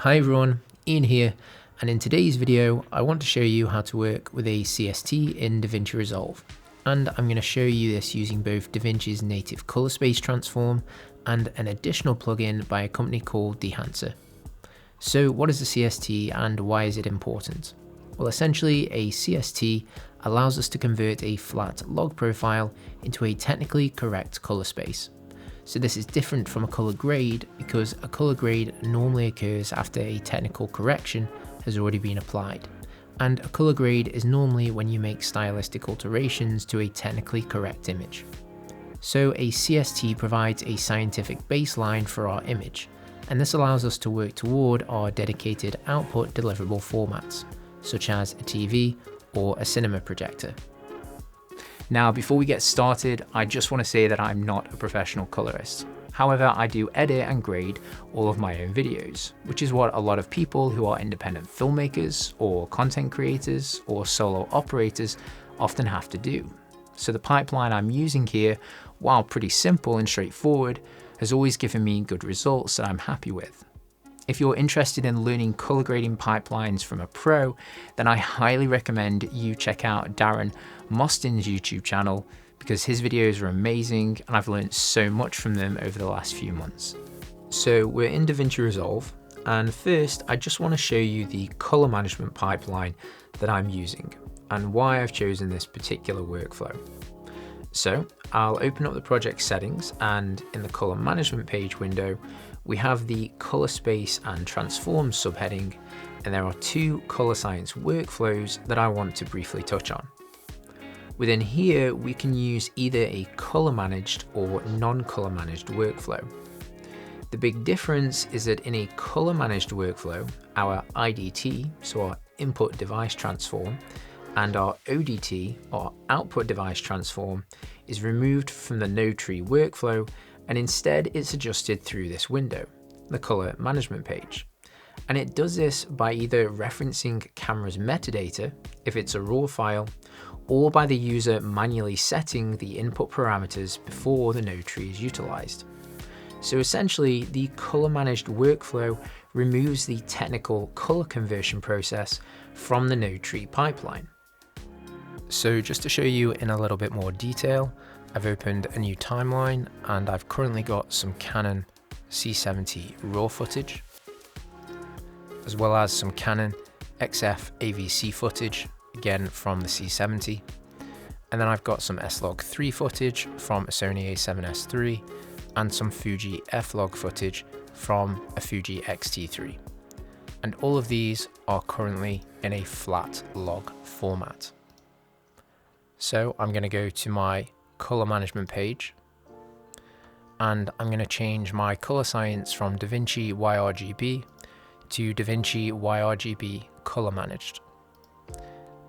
Hi everyone, Ian here, and in today's video I want to show you how to work with a CST in DaVinci Resolve. And I'm going to show you this using both DaVinci's native color space transform and an additional plugin by a company called Dehancer. So what is a CST and why is it important? Well, essentially a CST allows us to convert a flat log profile into a technically correct color space. So this is different from a color grade because a color grade normally occurs after a technical correction has already been applied. And a color grade is normally when you make stylistic alterations to a technically correct image. So a CST provides a scientific baseline for our image, and this allows us to work toward our dedicated output deliverable formats, such as a TV or a cinema projector. Now, before we get started, I just want to say that I'm not a professional colorist. However, I do edit and grade all of my own videos, which is what a lot of people who are independent filmmakers or content creators or solo operators often have to do. So the pipeline I'm using here, while pretty simple and straightforward, has always given me good results that I'm happy with. If you're interested in learning color grading pipelines from a pro, then I highly recommend you check out Darren Mostyn's YouTube channel because his videos are amazing and I've learned so much from them over the last few months. So we're in DaVinci Resolve, and first I just want to show you the color management pipeline that I'm using and why I've chosen this particular workflow. So I'll open up the project settings, and in the color management page window, we have the color space and transform subheading, and there are two color science workflows that I want to briefly touch on. Within here, we can use either a color managed or non-color managed workflow. The big difference is that in a color managed workflow, our IDT, so our input device transform, and our ODT, or output device transform, is removed from the node tree workflow, and instead it's adjusted through this window, the color management page. And it does this by either referencing camera's metadata, if it's a raw file, or by the user manually setting the input parameters before the node tree is utilized. So essentially, the color managed workflow removes the technical color conversion process from the node tree pipeline. So just to show you in a little bit more detail, I've opened a new timeline and I've currently got some Canon C70 RAW footage, as well as some Canon XF AVC footage, again from the C70. And then I've got some S-Log3 footage from a Sony a7S III and some Fuji F-Log footage from a Fuji X-T3. And all of these are currently in a flat log format. So I'm going to go to my color management page, and I'm going to change my color science from DaVinci YRGB to DaVinci YRGB color managed.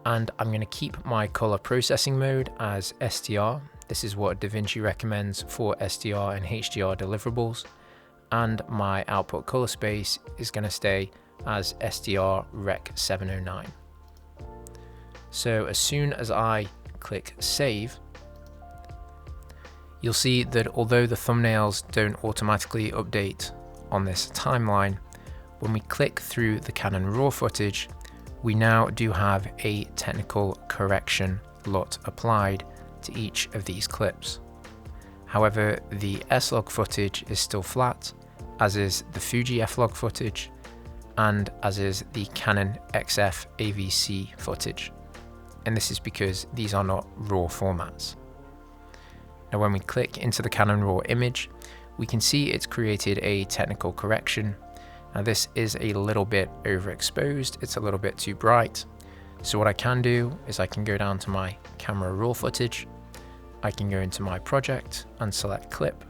And I'm going to keep my color processing mode as SDR. This is what DaVinci recommends for SDR and HDR deliverables. And my output color space is going to stay as SDR Rec 709. So as soon as I click save, you'll see that although the thumbnails don't automatically update on this timeline, when we click through the Canon RAW footage, we now do have a technical correction LUT applied to each of these clips. However, the S-Log footage is still flat, as is the Fuji F-Log footage, and as is the Canon XF AVC footage. And this is because these are not RAW formats. Now when we click into the Canon RAW image, we can see it's created a technical correction. Now this is a little bit overexposed, it's a little bit too bright. So what I can do is I can go down to my camera RAW footage, I can go into my project and select clip,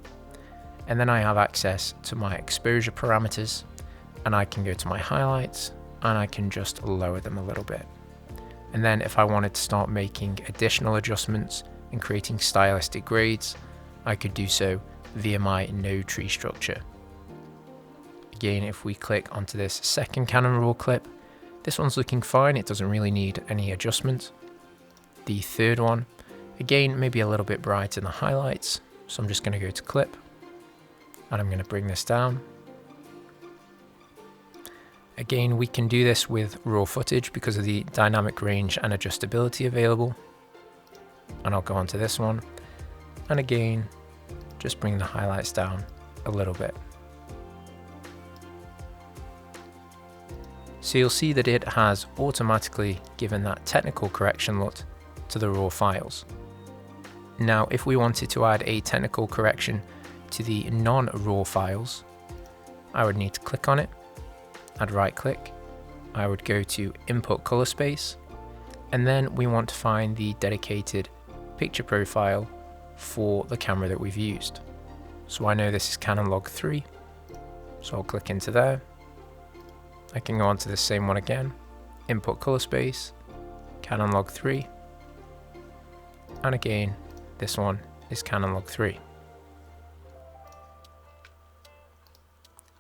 and then I have access to my exposure parameters, and I can go to my highlights and I can just lower them a little bit. And then if I wanted to start making additional adjustments and creating stylistic grades, I could do so via my node tree structure. Again, if we click onto this second Canon RAW clip, this one's looking fine, it doesn't really need any adjustment. The third one, again, maybe a little bit bright in the highlights, so I'm just going to go to clip, and I'm going to bring this down. Again, we can do this with raw footage because of the dynamic range and adjustability available. And I'll go on to this one. And again, just bring the highlights down a little bit. So you'll see that it has automatically given that technical correction LUT to the raw files. Now, if we wanted to add a technical correction to the non-raw files, I would need to click on it. I'd right click. I would go to Input Color Space, and then we want to find the dedicated picture profile for the camera that we've used. So I know this is Canon Log 3, so I'll click into there. I can go on to the same one again, Input Color Space, Canon Log 3, and again, this one is Canon Log 3.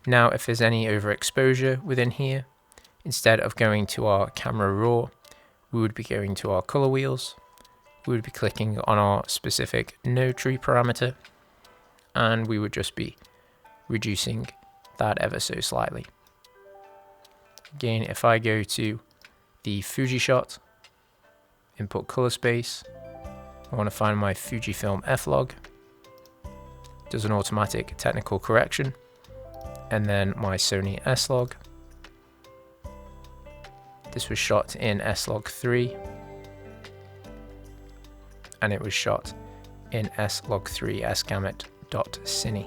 Now, if there's any overexposure within here, instead of going to our camera raw, we would be going to our color wheels. We would be clicking on our specific node tree parameter, and we would just be reducing that ever so slightly. Again, if I go to the Fuji shot, Input Color Space, I want to find my Fujifilm F-Log, does an automatic technical correction, and then my Sony S-Log. This was shot in S-Log 3, and it was shot in S-Log 3 sgamut.cine.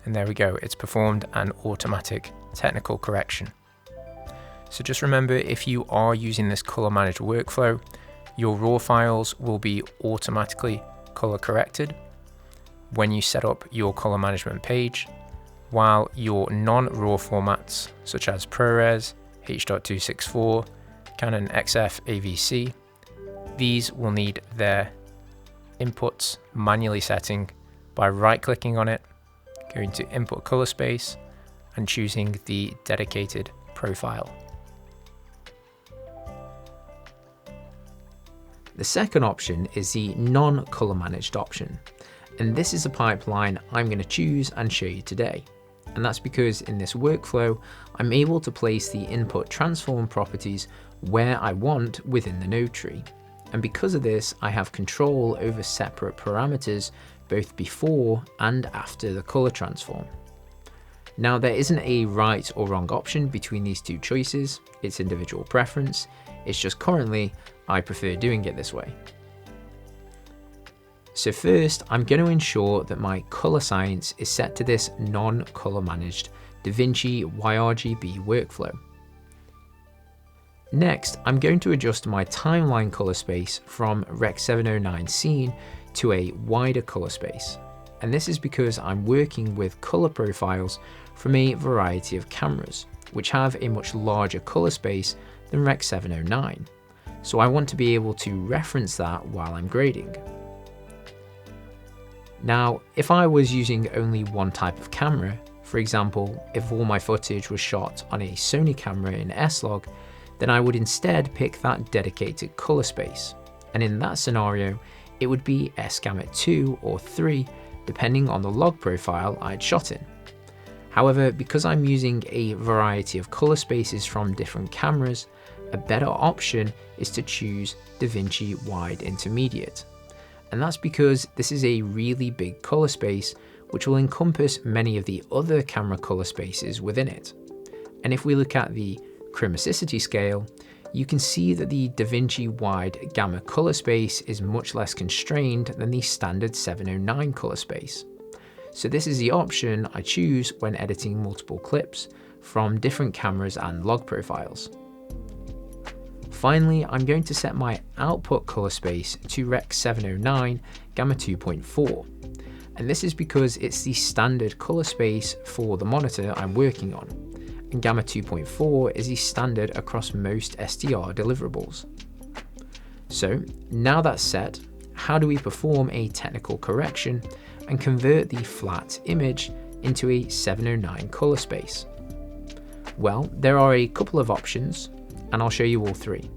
And there we go, it's performed an automatic technical correction. So just remember, if you are using this color managed workflow, your raw files will be automatically color corrected when you set up your color management page, while your non-raw formats such as ProRes, H.264, Canon XF AVC, these will need their inputs manually setting by right-clicking on it, going to Input Color Space, and choosing the dedicated profile. The second option is the non-color managed option, and this is a pipeline I'm going to choose and show you today. And that's because in this workflow, I'm able to place the input transform properties where I want within the node tree. And because of this, I have control over separate parameters both before and after the color transform. Now, there isn't a right or wrong option between these two choices, it's individual preference, it's just currently I prefer doing it this way. So first, I'm going to ensure that my color science is set to this non-color managed DaVinci YRGB workflow. Next, I'm going to adjust my timeline color space from Rec 709 scene to a wider color space. And this is because I'm working with color profiles from a variety of cameras, which have a much larger color space than Rec 709. So I want to be able to reference that while I'm grading. Now, if I was using only one type of camera, for example, if all my footage was shot on a Sony camera in S-Log, then I would instead pick that dedicated color space. And in that scenario, it would be S-Gamut 2 or 3, depending on the log profile I'd shot in. However, because I'm using a variety of color spaces from different cameras, a better option is to choose DaVinci Wide Intermediate. And that's because this is a really big color space which will encompass many of the other camera color spaces within it. And if we look at the chromaticity scale, you can see that the DaVinci Wide Gamma color space is much less constrained than the standard 709 color space. So this is the option I choose when editing multiple clips from different cameras and log profiles. Finally, I'm going to set my output color space to Rec 709 Gamma 2.4. And this is because it's the standard color space for the monitor I'm working on. And Gamma 2.4 is the standard across most SDR deliverables. So now that's set, how do we perform a technical correction and convert the flat image into a 709 color space? Well, there are a couple of options, and I'll show you all three.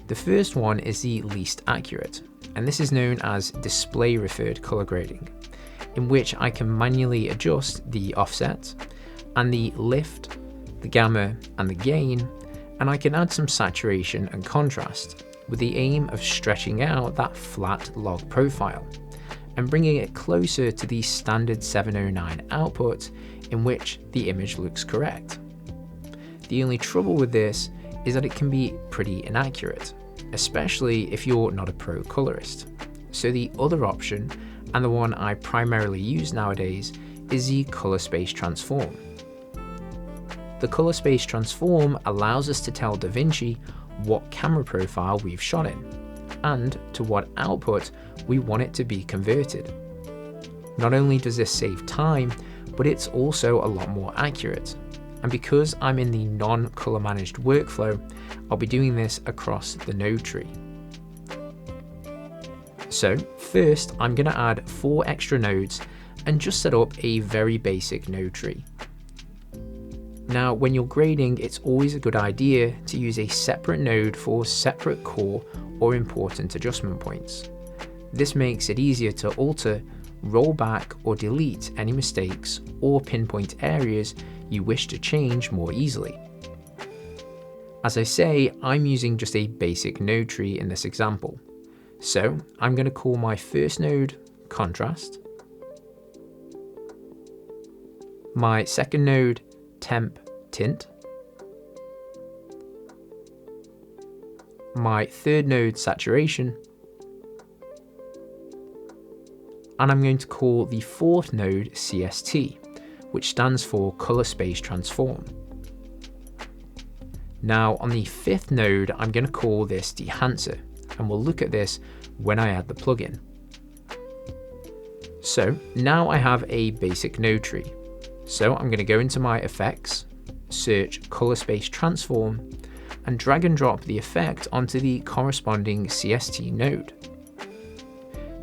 The first one is the least accurate, and this is known as display referred color grading, in which I can manually adjust the offset, and the lift, the gamma and the gain, and I can add some saturation and contrast with the aim of stretching out that flat log profile and bringing it closer to the standard 709 output in which the image looks correct. The only trouble with this is that it can be pretty inaccurate, especially if you're not a pro colorist. So the other option, and the one I primarily use nowadays, is the color space transform. The color space transform allows us to tell DaVinci what camera profile we've shot in, and to what output we want it to be converted. Not only does this save time, but it's also a lot more accurate. And because I'm in the non-color managed workflow, I'll be doing this across the node tree. So first, I'm going to add 4 extra nodes and just set up a very basic node tree. Now, when you're grading, it's always a good idea to use a separate node for separate core or important adjustment points. This makes it easier to alter, roll back or delete any mistakes or pinpoint areas you wish to change more easily. As I say, I'm using just a basic node tree in this example. So I'm going to call my first node contrast, my second node temp tint, my third node saturation, and I'm going to call the fourth node CST, which stands for color space transform. Now on the fifth node, I'm going to call this Dehancer, and we'll look at this when I add the plugin. So now I have a basic node tree. So I'm going to go into my effects, search color space transform, and drag and drop the effect onto the corresponding CST node.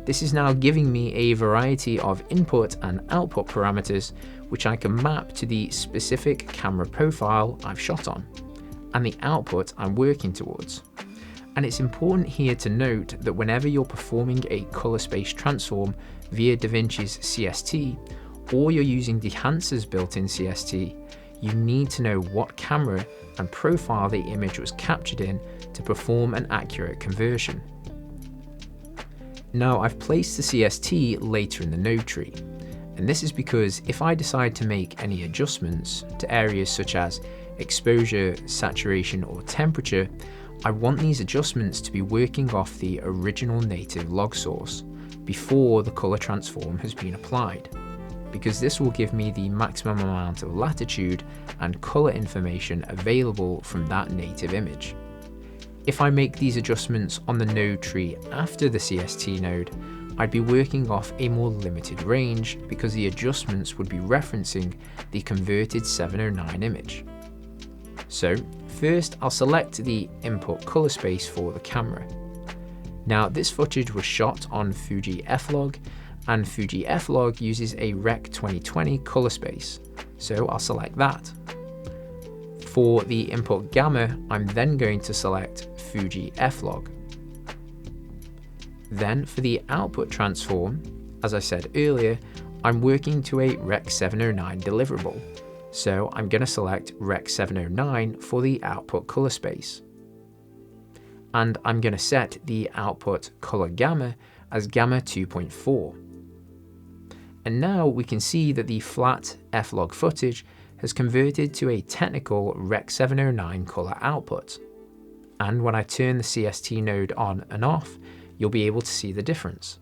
This is now giving me a variety of input and output parameters which I can map to the specific camera profile I've shot on, and the output I'm working towards. And it's important here to note that whenever you're performing a color space transform via DaVinci's CST, or you're using Dehancer's built-in CST, you need to know what camera and profile the image was captured in to perform an accurate conversion. Now I've placed the CST later in the node tree, and this is because if I decide to make any adjustments to areas such as exposure, saturation or temperature, I want these adjustments to be working off the original native log source before the color transform has been applied, because this will give me the maximum amount of latitude and color information available from that native image. If I make these adjustments on the node tree after the CST node, I'd be working off a more limited range because the adjustments would be referencing the converted 709 image. So first I'll select the input color space for the camera. Now this footage was shot on Fuji F-Log, and Fuji F-Log uses a Rec 2020 color space, so I'll select that. For the input gamma, I'm then going to select Fuji F-Log. Then for the output transform, as I said earlier, I'm working to a Rec 709 deliverable, so I'm going to select Rec 709 for the output color space. And I'm going to set the output color gamma as gamma 2.4. And now we can see that the flat F-Log footage has converted to a technical Rec 709 color output. And when I turn the CST node on and off, you'll be able to see the difference.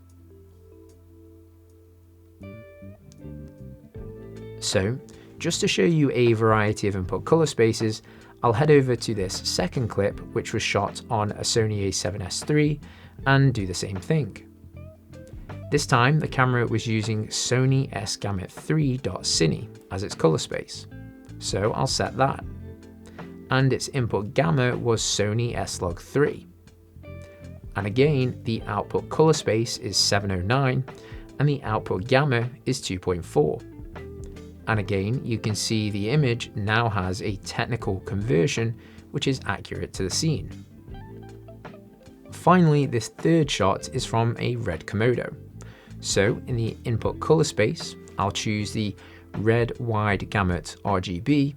So, just to show you a variety of input color spaces, I'll head over to this second clip, which was shot on a Sony a7S III, and do the same thing. This time, the camera was using Sony S-Gamut3.Cine as its color space, so I'll set that. And its input gamma was Sony S-Log 3. And again, the output color space is 709, and the output gamma is 2.4. And again, you can see the image now has a technical conversion which is accurate to the scene. Finally, this third shot is from a red Komodo. So in the input color space, I'll choose the red wide gamut RGB,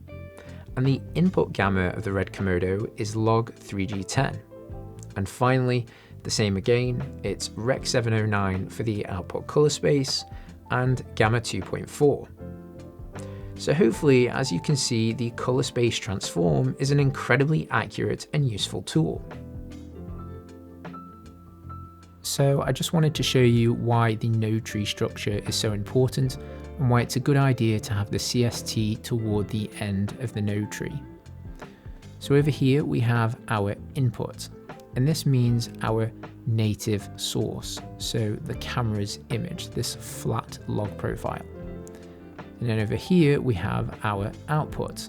and the input gamma of the red Komodo is log 3G10. And finally, the same again, it's Rec 709 for the output color space and gamma 2.4. So hopefully, as you can see, the color space transform is an incredibly accurate and useful tool. So I just wanted to show you why the node tree structure is so important and why it's a good idea to have the CST toward the end of the node tree. So over here we have our input, and this means our native source, so the camera's image, this flat log profile. And then over here we have our output,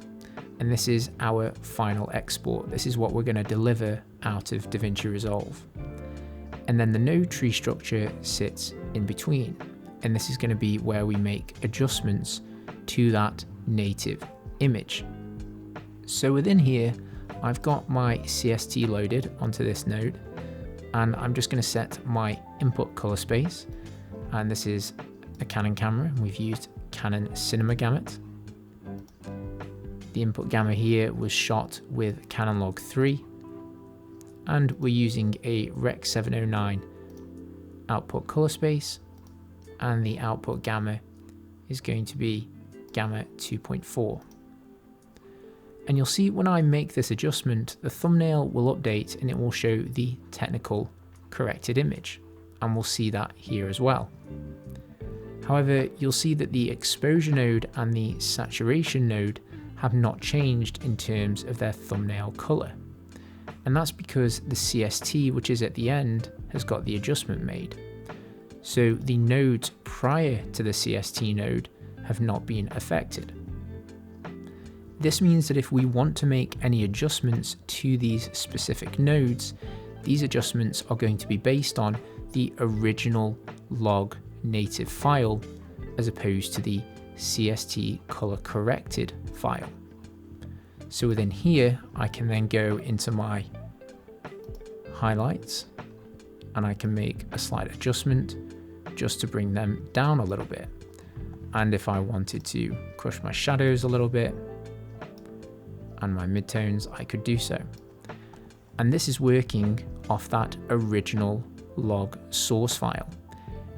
and this is our final export. This is what we're going to deliver out of DaVinci Resolve. And then the node tree structure sits in between, and this is going to be where we make adjustments to that native image. So within here, I've got my CST loaded onto this node, and I'm just going to set my input color space, and this is a Canon camera, and we've used Canon Cinema Gamut. The input gamma here was shot with Canon Log 3, and we're using a Rec 709 output color space, and the output gamma is going to be gamma 2.4. And you'll see when I make this adjustment, the thumbnail will update and it will show the technical corrected image, and we'll see that here as well. However, you'll see that the exposure node and the saturation node have not changed in terms of their thumbnail color. And that's because the CST, which is at the end, has got the adjustment made. So the nodes prior to the CST node have not been affected. This means that if we want to make any adjustments to these specific nodes, these adjustments are going to be based on the original log native file as opposed to the CST color corrected file. So within here, I can then go into my highlights and I can make a slight adjustment just to bring them down a little bit. And if I wanted to crush my shadows a little bit and my midtones, I could do so. And this is working off that original log source file.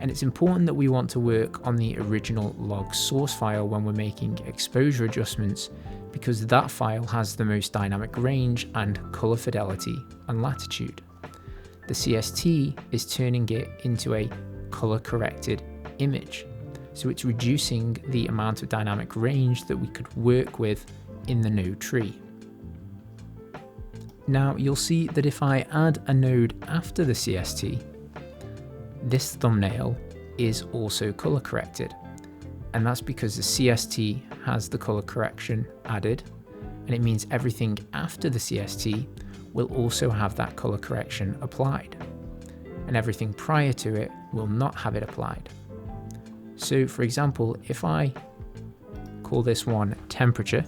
And it's important that we want to work on the original log source file when we're making exposure adjustments, because that file has the most dynamic range and color fidelity and latitude. The CST is turning it into a color corrected image. So it's reducing the amount of dynamic range that we could work with in the node tree. Now you'll see that if I add a node after the CST, this thumbnail is also color corrected. And that's because the CST has the color correction added, and it means everything after the CST will also have that color correction applied, and everything prior to it will not have it applied. So for example, if I call this one temperature,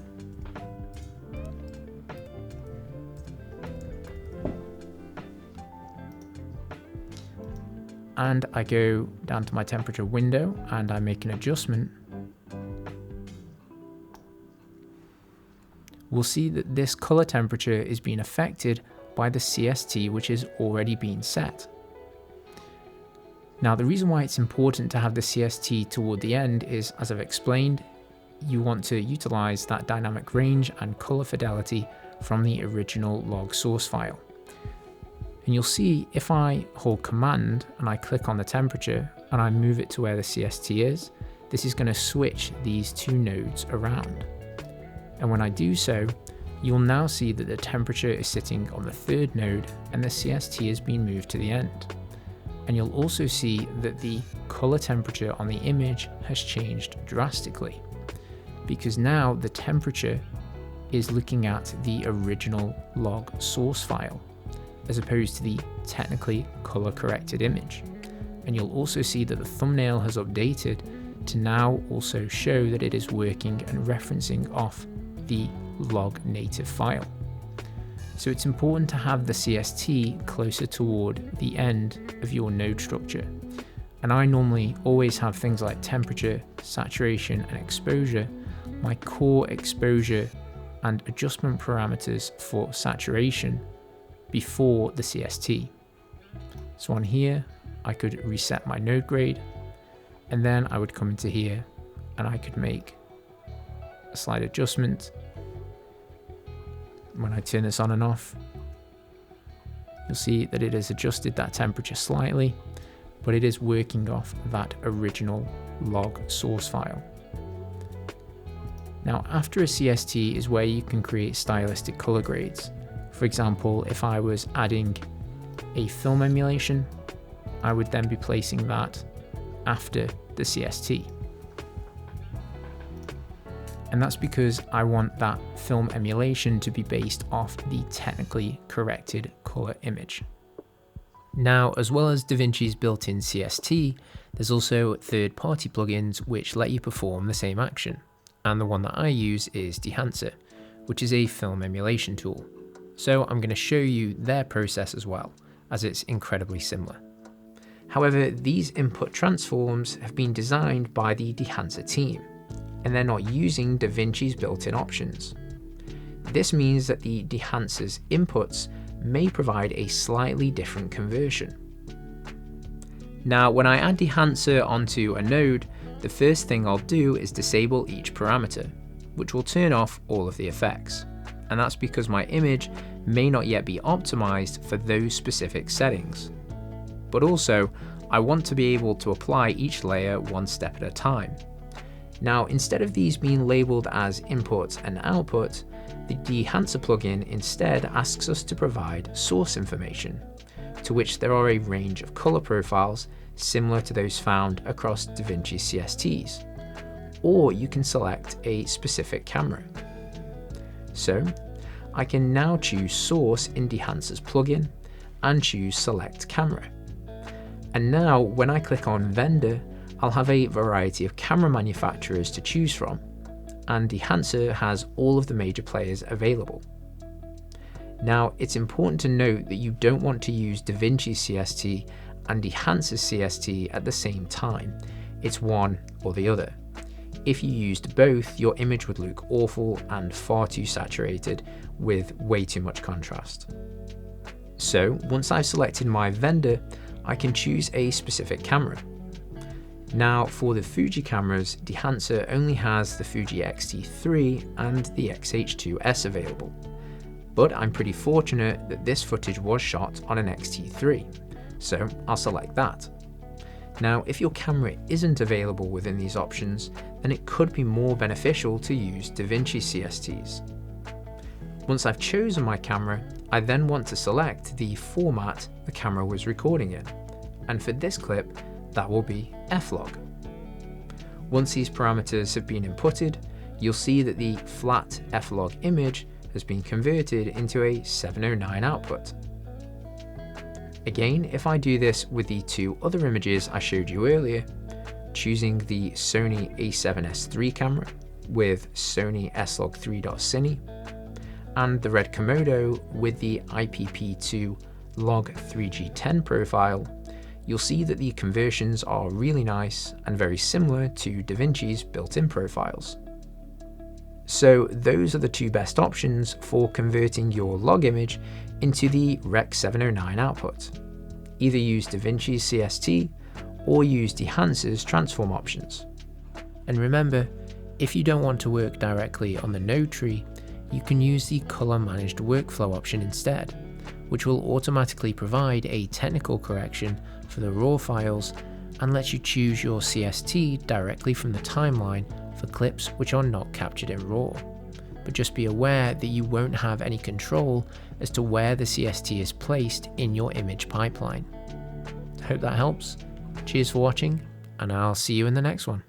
and I go down to my temperature window and I make an adjustment, we'll see that this color temperature is being affected by the CST, which has already been set. Now, the reason why it's important to have the CST toward the end is, as I've explained, you want to utilize that dynamic range and color fidelity from the original log source file. And you'll see if I hold Command and I click on the temperature and I move it to where the CST is, this is going to switch these two nodes around. And when I do so, you'll now see that the temperature is sitting on the third node and the CST has been moved to the end. And you'll also see that the color temperature on the image has changed drastically, because now the temperature is looking at the original log source file, as opposed to the technically color corrected image. And you'll also see that the thumbnail has updated to now also show that it is working and referencing off the log native file. So it's important to have the CST closer toward the end of your node structure. and I normally always have things like temperature, saturation, and exposure, my core exposure and adjustment parameters for saturation before the CST. So on here, I could reset my node grade, and then I would come into here and I could make a slight adjustment. When I turn this on and off, you'll see that it has adjusted that temperature slightly, but it is working off that original log source file. Now, after a CST is where you can create stylistic color grades. For example, if I was adding a film emulation, I would then be placing that after the CST. And that's because I want that film emulation to be based off the technically corrected color image. Now, as well as DaVinci's built-in CST, there's also third-party plugins which let you perform the same action. And the one that I use is Dehancer, which is a film emulation tool. So I'm going to show you their process as well, as it's incredibly similar. However, these input transforms have been designed by the Dehancer team, and they're not using DaVinci's built-in options. This means that the Dehancer's inputs may provide a slightly different conversion. Now, when I add Dehancer onto a node, the first thing I'll do is disable each parameter, which will turn off all of the effects. And that's because my image may not yet be optimized for those specific settings. But also, I want to be able to apply each layer one step at a time. Now, instead of these being labeled as input and output, the Dehancer plugin instead asks us to provide source information, to which there are a range of color profiles similar to those found across DaVinci CSTs, or you can select a specific camera. So, I can now choose source in Dehancer's plugin and choose select camera. And now when I click on vendor, I'll have a variety of camera manufacturers to choose from, and Dehancer has all of the major players available. Now, it's important to note that you don't want to use DaVinci CST and Dehancer's CST at the same time. It's one or the other. If you used both, your image would look awful and far too saturated with way too much contrast. So once I've selected my vendor, I can choose a specific camera. Now, for the Fuji cameras, Dehancer only has the Fuji X-T3 and the X-H2S available. But I'm pretty fortunate that this footage was shot on an X-T3, so I'll select that. Now, if your camera isn't available within these options, then it could be more beneficial to use DaVinci CSTs. Once I've chosen my camera, I then want to select the format the camera was recording in, and for this clip, that will be F-Log. Once these parameters have been inputted, you'll see that the flat F-Log image has been converted into a 709 output. Again, if I do this with the two other images I showed you earlier, choosing the Sony a7S III camera with Sony S-Log3.Cine, and the Red Komodo with the IPP2 Log 3G10 profile, you'll see that the conversions are really nice and very similar to DaVinci's built-in profiles. So those are the two best options for converting your log image into the Rec 709 output. Either use DaVinci's CST or use Dehancer's transform options. And remember, if you don't want to work directly on the node tree, you can use the color managed workflow option instead, which will automatically provide a technical correction for the raw files and lets you choose your CST directly from the timeline for clips which are not captured in RAW. But just be aware that you won't have any control as to where the CST is placed in your image pipeline. Hope that helps. Cheers for watching, and I'll see you in the next one.